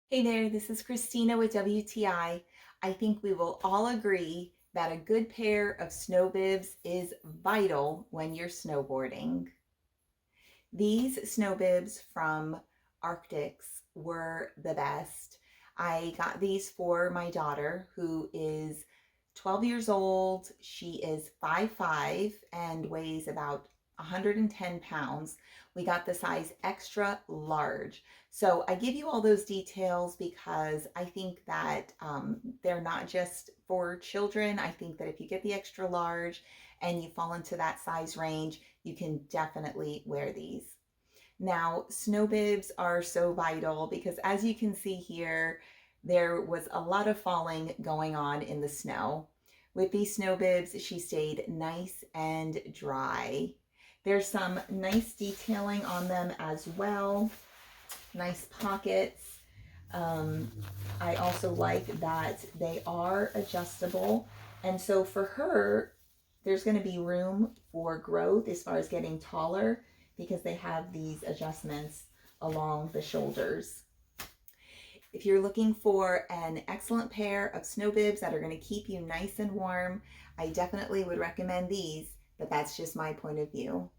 Hey there, this is Christina with WTI. I think we will all agree that a good pair of snow bibs is vital when you're snowboarding. These snow bibs from Arctix were the best. I got these for my daughter who is 12 years old. She is 5'5" and weighs about 110 pounds. We got the size extra large. So I give you all those details because I think that they're not just for children. I think that if you get the extra large and you fall into that size range, you can definitely wear these. Now, snow bibs are so vital because as you can see here, there was a lot of falling going on in the snow. With these snow bibs, she stayed nice and dry. There's some nice detailing on them as well. Nice pockets. I also like that they are adjustable. And so for her, there's going to be room for growth as far as getting taller because they have these adjustments along the shoulders. If you're looking for an excellent pair of snow bibs that are going to keep you nice and warm, I definitely would recommend these, but that's just my point of view.